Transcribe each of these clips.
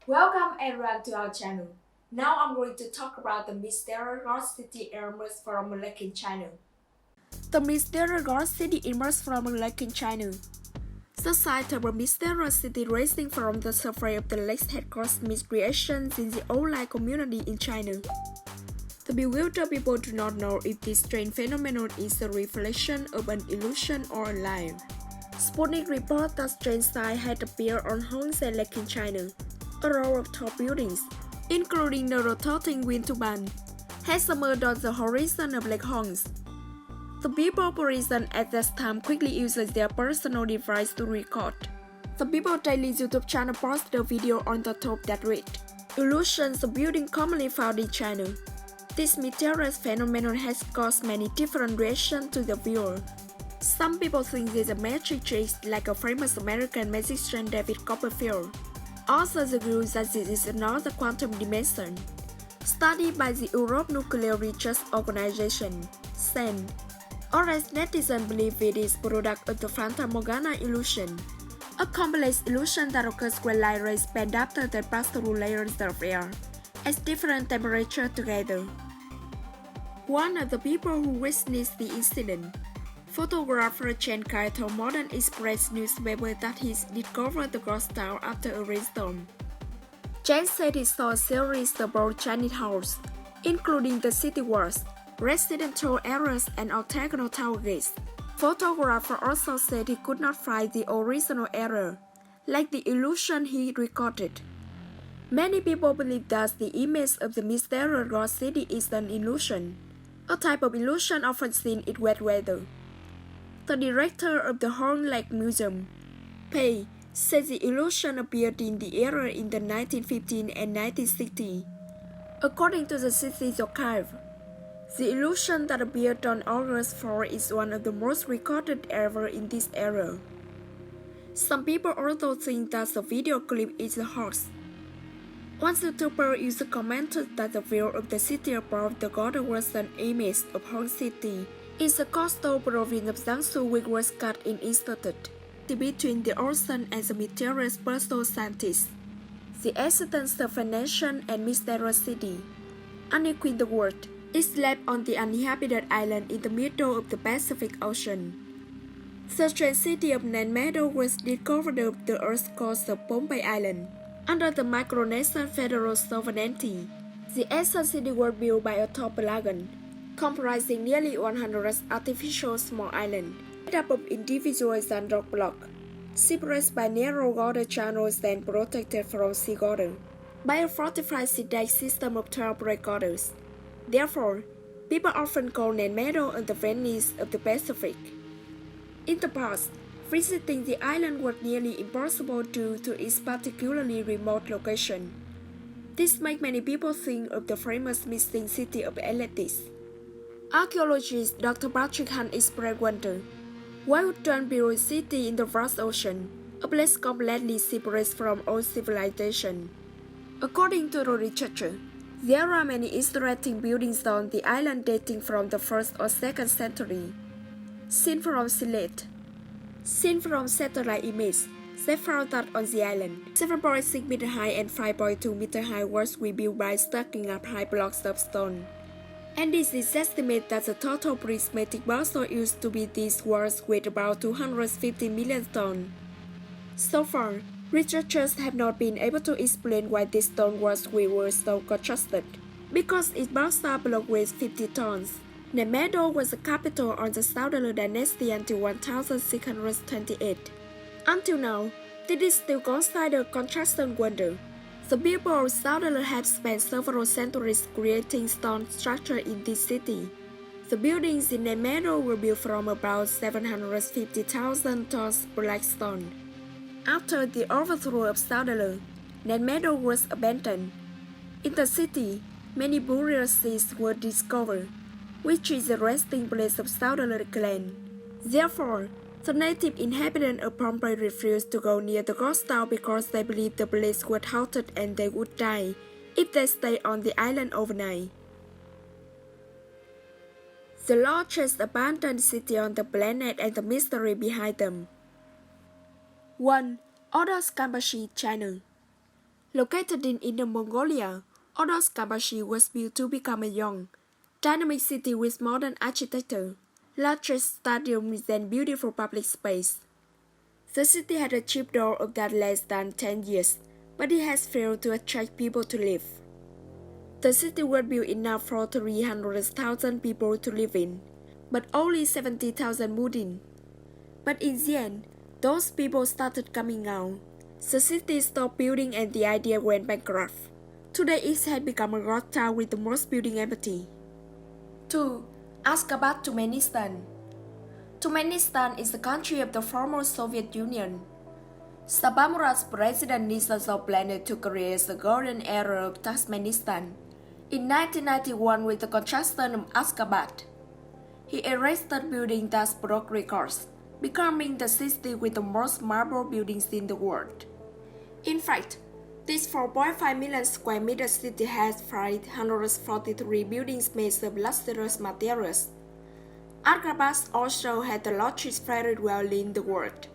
Welcome everyone to our channel. Now I'm going to talk about the mysterious city emerged from a lake in China. The mysterious city emerged from a lake in China. The site of a mysterious city rising from the surface of the lake had caused miscreations in the online community in China. The bewildered people do not know if this strange phenomenon is a reflection of an illusion or a lie. Sputnik reports that strange signs had appeared on Hongse Lake in China. A row of tall buildings, including the rotating wind turbine, has emerged on the horizon of Lake Hongse. The people present at that time quickly used their personal device to record. The People Daily YouTube channel posted a video on the top that read, "Illusions of building commonly found in China." This mysterious phenomenon has caused many different reactions to the viewer. Some people think it's a magic trick like a famous American magician David Copperfield. Others agree that this is another quantum dimension. Study by the Europe Nuclear Research Organization, CERN. Others netizens believe it is product of the Fata Morgana illusion, a complex illusion that occurs when light rays bend after they pass through layers of air at different temperatures together. One of the people who witnessed the incident, photographer Chen Kai, told Modern Express newspaper that he discovered the ghost town after a rainstorm. Chen said he saw a series of broad Chinese houses, including the city walls, residential areas, and octagonal tower gates. Photographer also said he could not find the original area, like the illusion he recorded. Many people believe that the image of the mysterious ghost city is an illusion, a type of illusion often seen in wet weather. The director of the Horn Lake Museum, Pei, said the illusion appeared in the area in the 1950s and 1960s. According to the city's archive, the illusion that appeared on August 4 is one of the most recorded ever in this area. Some people also think that the video clip is a hoax. One YouTuber user commented that the view of the city above the golden western image of Hong City is a coastal province of Jiangsu which was cut and inserted between the ocean and the mysterious postal scientist. The existence of a nation and mysterious city, unequipped the world, is left on the uninhabited island in the middle of the Pacific Ocean. The strange city of Nanmado was discovered off the earth's coast of Pohnpei Island, under the Micronesian federal sovereignty. The ancient city was built by a tall pelagon, comprising nearly 100 artificial small islands, made up of individual sand rock blocks, separated by narrow water channels and protected from seawater by a fortified sea system of 12 breakwaters. Therefore, people often call Nanmado the Venice of the Pacific. In the past, visiting the island was nearly impossible due to its particularly remote location. This makes many people think of the famous missing city of Atlantis. Archaeologist Dr. Patrick Hunt expressed wonder. Why would one build a city in the vast ocean, a place completely separate from all civilization? According to the researcher, there are many interesting buildings on the island dating from the 1st or 2nd century. Seen from satellite images, they found that on the island, 7.6 meter high and 5.2 meter high walls were built by stacking up high blocks of stone. And it is estimated that the total prismatic basalt used to be these walls weighed about 250 million tons. So far, researchers have not been able to explain why these stone walls were so constructed, because its basalt block weighs 50 tons. Nanmado was the capital of the Southern Dynasty until 1628. Until now, this is still considered a construction wonder. The people of Southern have spent several centuries creating stone structures in this city. The buildings in Nanmado were built from about 750,000 tons black stone. After the overthrow of Southern, Nanmado was abandoned. In the city, many burial sites were discovered, which is the resting place of Southern clan. Therefore, the native inhabitants of Pohnpei refused to go near the ghost town because they believed the place was haunted and they would die if they stayed on the island overnight. The largest abandoned city on the planet and the mystery behind them. 1. Ordos Cambashi, China. Located in Inner Mongolia, Ordos Kabashi was built to become a young, dynamic city with modern architecture, largest stadiums and beautiful public space. The city had achieved growth of that less than 10 years, but it has failed to attract people to live. The city was built enough for 300,000 people to live in, but only 70,000 moved in. But in the end, those people started coming out. The city stopped building and the idea went bankrupt. Today it has become a ghost town with the most building empty. 2. Ashgabat, Turkmenistan. Turkmenistan is the country of the former Soviet Union. Sabamurat's president Nizamov planned to create the golden era of Turkmenistan in 1991 with the construction of Ashgabat. He erected buildings that broke records, becoming the city with the most marble buildings in the world. In fact, this 4.5 million square meter city has 543 buildings made of lustrous materials. Ashgabat also had the largest Ferris wheel in the world.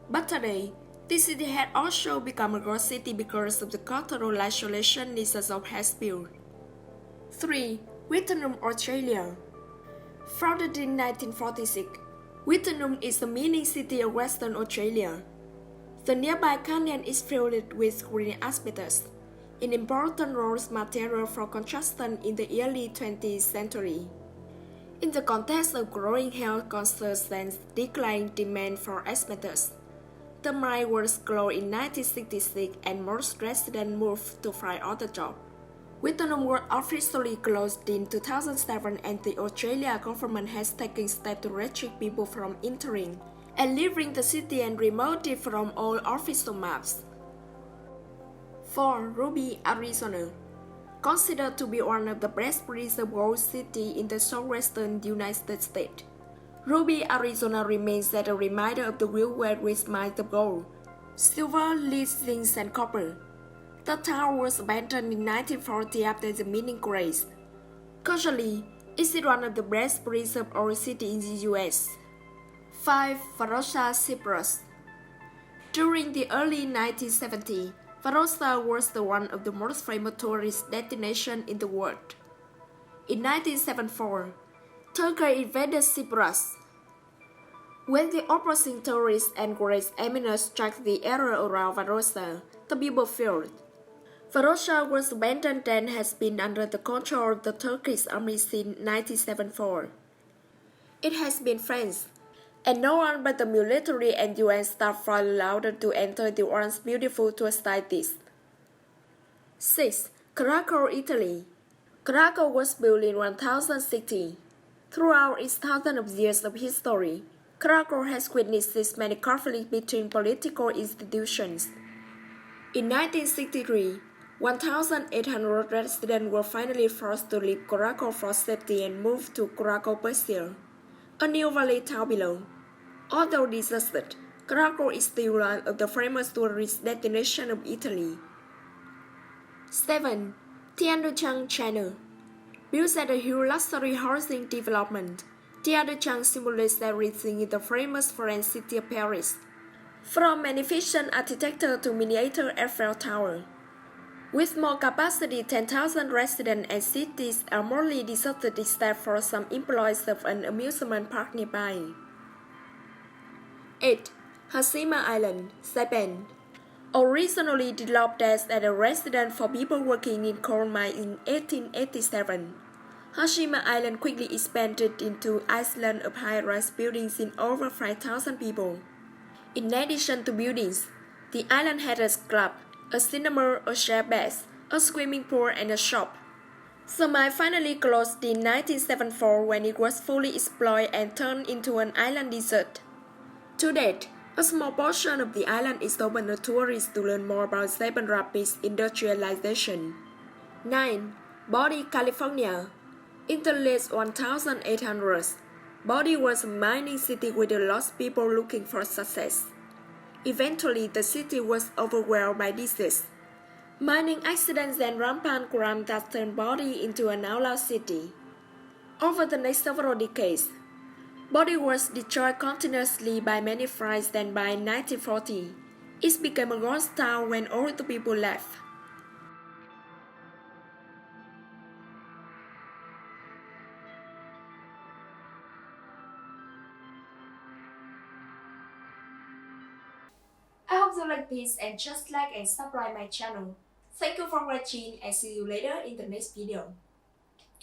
But today, this city had also become a ghost city because of the cultural isolation Nizamov has built. 3. Wittenoom, Australia. Founded in 1946, Wittenoom is the mining city of Western Australia. The nearby canyon is filled with green asbestos, an important raw material for construction in the early 20th century. In the context of growing health concerns and declining demand for asbestos, the mine was closed in 1966 and most residents moved to find other jobs. Wittenoom was officially closed in 2007 and the Australian government has taken steps to restrict people from entering and leaving the city and removed it from all official maps. 4. Ruby, Arizona. Considered to be one of the best preserved gold cities in the southwestern United States, Ruby, Arizona remains as a reminder of the real world with mines of gold, silver, lead, zinc, and copper. The town was abandoned in 1940 after the mining craze. Currently, it is one of the best preserved old cities in the US. 5. Varosha, Cyprus. During the early 1970s, Varosha was one of the most famous tourist destinations in the world. In 1974, Turkey invaded Cyprus. When the opposing tourists and great eminence struck the area around Varosha, the people fled. Varosha was abandoned and has been under the control of the Turkish army since 1974. It has been fenced, and no one but the military and UN staff are allowed to enter the once beautiful tourist sites. 6. Krakow, Italy. Krakow was built in 1060. Throughout its thousands of years of history, Krakow has witnessed many conflicts between political institutions. In 1963, 1,800 residents were finally forced to leave Krakow for safety and moved to Krakow Brazil, a new valley town below. Although disastered, Krakow is still one of the famous tourist destinations of Italy. 7. Tianduchang, China. Built as a huge luxury housing development, Tianduchang simulates everything in the famous French city of Paris, from magnificent architecture to miniature Eiffel Tower. With more capacity, 10,000 residents and cities are mostly deserted except for some employees of an amusement park nearby. 8. Hashima Island, Japan. Originally developed as a residence for people working in coal mines in 1887, Hashima Island quickly expanded into island of high-rise buildings in over 5,000 people. In addition to buildings, the island had a club, a cinema, a share base, a swimming pool, and a shop. The mine finally closed in 1974 when it was fully exploited and turned into an island desert. To date, a small portion of the island is open to tourists to learn more about Japan Rapids industrialization. 9. Bodie, California. In the late 1800s, Bodie was a mining city with a lot of people looking for success. Eventually, the city was overwhelmed by disease, mining accidents, and rampant crime that turned Bodie into an outlaw city. Over the next several decades, Bodie was destroyed continuously by many fires, and by 1940, it became a ghost town when all the people left. I hope you like this and just like and subscribe my channel. Thank you for watching and see you later in the next video.